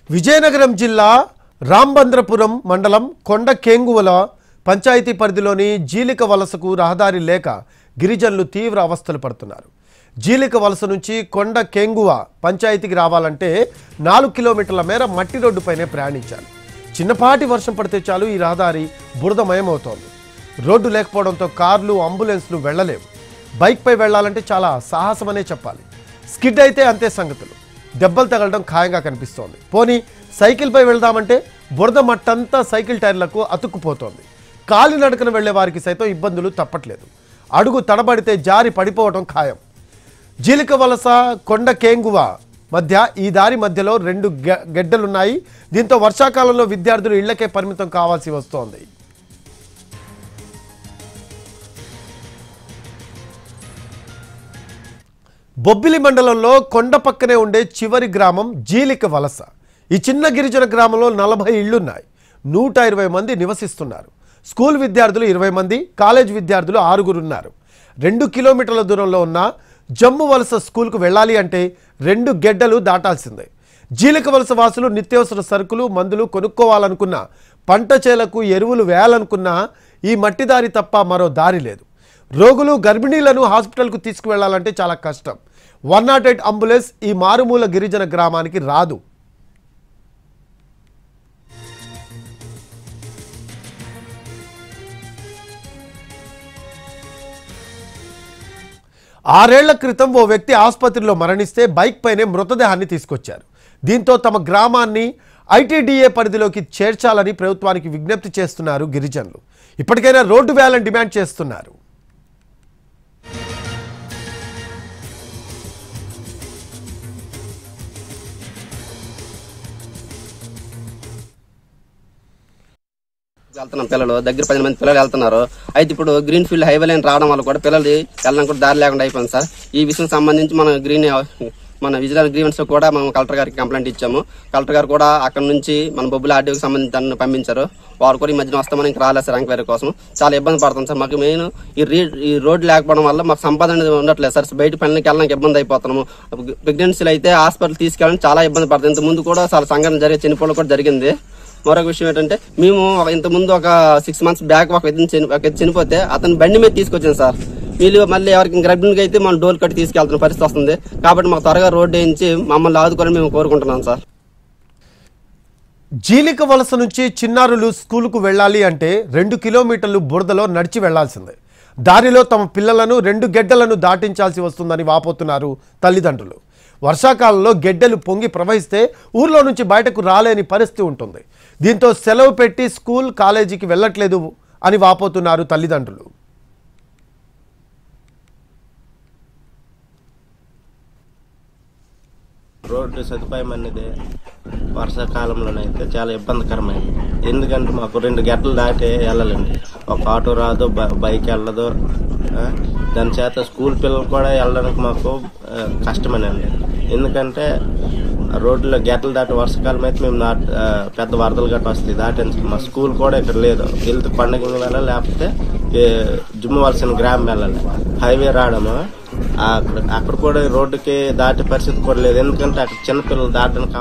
విజయనగరం జిల్లా రాంబంద్రపురం మండలం కొండ కేంగువల పంచాయతీ పరిధిలోని జీలిక వలసకు రహదారి లేక గిరిజనులు తీవ్ర అవస్థలు పడుతున్నారు. జీలిక వలస నుంచి కొండ కేంగువ పంచాయతీకి రావాలంటే 4 కిలోమీటర్ల మేర మట్టి రోడ్డుపైనే ప్రయాణించాలి. చిన్నపాటి వర్షం పడితే చాలు ఈ రహదారి బురదమయమవుతోంది. రోడ్డు లేకపోవడంతో కార్లు, అంబులెన్స్లు వెళ్లలేవు. బైక్పై వెళ్లాలంటే చాలా సాహసమనే చెప్పాలి. స్కిడ్ అయితే అంతే సంగతులు. దెబ్బలు తగలడం ఖాయంగా కనిపిస్తోంది. పోనీ సైకిల్పై వెళ్దామంటే బురద మట్టంతా సైకిల్ టైర్లకు అతుక్కుపోతోంది. కాలినడకన వెళ్లే వారికి సైతం ఇబ్బందులు తప్పట్లేదు. అడుగు తడబడితే జారి పడిపోవడం ఖాయం. జీలిక వలస కొండ కేంగువ మధ్య ఈ దారి మధ్యలో 2 గెడ్డలున్నాయి. దీంతో వర్షాకాలంలో విద్యార్థులు ఇళ్లకే పరిమితం కావాల్సి వస్తోంది. బొబ్బిలి మండలంలో కొండ పక్కనే ఉండే చివరి గ్రామం జీలిక వలస. ఈ చిన్న గిరిజన గ్రామంలో 40 ఇళ్లున్నాయి. 120 మంది నివసిస్తున్నారు. స్కూల్ విద్యార్థులు 20 మంది, కాలేజ్ విద్యార్థులు 6 ఉన్నారు. 2 కిలోమీటర్ల దూరంలో ఉన్న జమ్ము వలస స్కూల్కు వెళ్ళాలి అంటే 2 గెడ్డలు దాటాల్సిందే. జీలిక వలస వాసులు నిత్యావసర సరుకులు, మందులు కొనుక్కోవాలనుకున్నా, పంట చేలకు ఎరువులు వేయాలనుకున్నా ఈ మట్టి దారి తప్ప మరో దారి లేదు. రోగులు, గర్భిణీలను హాస్పిటల్కు తీసుకువెళ్లాలంటే చాలా కష్టం. 108 అంబులెన్స్ ఈ మారుమూల గిరిజన గ్రామానికి రాదు. ఆరేళ్ల క్రితం ఓ వ్యక్తి ఆసుపత్రిలో మరణిస్తే బైక్ పైనే మృతదేహాన్ని తీసుకొచ్చారు. దీంతో తమ గ్రామాన్ని ఐటీడీఏ పరిధిలోకి చేర్చాలని ప్రభుత్వానికి విజ్ఞప్తి చేస్తున్నారు గిరిజనులు. ఇప్పటికైనా రోడ్డు వేయాలని డిమాండ్ చేస్తున్నారు. వెళ్తున్నాం. పిల్లలు దగ్గర 10 మంది పిల్లలు వెళ్తున్నారు. అయితే ఇప్పుడు గ్రీన్ ఫీల్డ్ హైవే లైన్ రావడం వల్ల కూడా పిల్లలు వెళ్ళడం కూడా దారి లేకుండా అయిపోయింది సార్. ఈ విషయం సంబంధించి మన విజిలెన్స్ గ్రీవెన్స్ కూడా మనం కలెక్టర్ గారికి కంప్లైంట్ ఇచ్చాము. కలెక్టర్ గారు కూడా అక్కడ నుంచి మన బొబ్బుల ఆర్డీఓకి సంబంధించి పంపించారు. వారు కూడా ఈ మధ్యన వస్తామని ఇంకా రాలేదు సార్. ఎంక్వైరీ కోసం చాలా ఇబ్బంది పడుతుంది సార్. మాకు మెయిన్ ఈ రోడ్డు లేకపోవడం వల్ల మాకు సంపాదన అనేది ఉండట్లేదు సార్. బయట పనులకి వెళ్ళడానికి ఇబ్బంది అయిపోతున్నాము. ప్రెగ్నెన్సీలు అయితే హాస్పిటల్ తీసుకెళ్ళడానికి చాలా ఇబ్బంది పడుతుంది. ఇంత ముందు కూడా చాలా సంఘటన చనిపోవడం కూడా జరిగింది. మరొక విషయం ఏంటంటే మేము ఇంతకుముందు ఒక 6 months బ్యాక్ ఒక చనిపోతే అతను బండి మీద తీసుకొచ్చాను సార్. వీళ్ళు మళ్ళీ ఎవరికి గర్భిణికి అయితే మనం డోర్ కట్టి తీసుకెళ్తున్న పరిస్థితి వస్తుంది. కాబట్టి మాకు త్వరగా రోడ్డు వేయించి మమ్మల్ని ఆదుకోవాలని మేము కోరుకుంటున్నాం సార్. జీలిక వలస నుంచి చిన్నారులు స్కూలుకు వెళ్ళాలి అంటే 2 కిలోమీటర్లు బురదలో నడిచి వెళ్లాల్సిందే. దారిలో తమ పిల్లలను 2 గెడ్డలను దాటించాల్సి వస్తుందని వాపోతున్నారు తల్లిదండ్రులు. వర్షాకాలంలో గెడ్డలు పొంగి ప్రవహిస్తే ఊర్లో నుంచి బయటకు రాలేని పరిస్థితి ఉంటుంది. దీంతో సెలవు పెట్టి స్కూల్, కాలేజీకి వెళ్ళట్లేదు అని వాపోతున్నారు తల్లిదండ్రులు. రోడ్డు సదుపాయం అనేది వర్షాకాలంలోనైతే చాలా ఇబ్బందికరమైంది. ఎందుకంటే మాకు 2 గంటలు దాటి వెళ్ళాలండి. ఒక ఆటో రాదు, బైక్ వెళ్ళదు. దాని చేత స్కూల్ పిల్లలు కూడా వెళ్ళడానికి మాకు కష్టమేనండి. ఎందుకంటే రోడ్లో గెట్టలు దాటి వర్షాకాలం అయితే మేము పెద్ద వరదలు గట్ట వస్తాయి దాటి మా స్కూల్ కూడా ఇక్కడ లేదు. వెళ్తే పండగ వెళ్ళాలి, లేకపోతే జుమ్మవలసిన గ్రామం వెళ్ళాలి. హైవే రావడము అక్కడ కూడా రోడ్డుకి దాటే పరిస్థితి కూడా లేదు. ఎందుకంటే అక్కడ చిన్నపిల్లలు దాటడానికి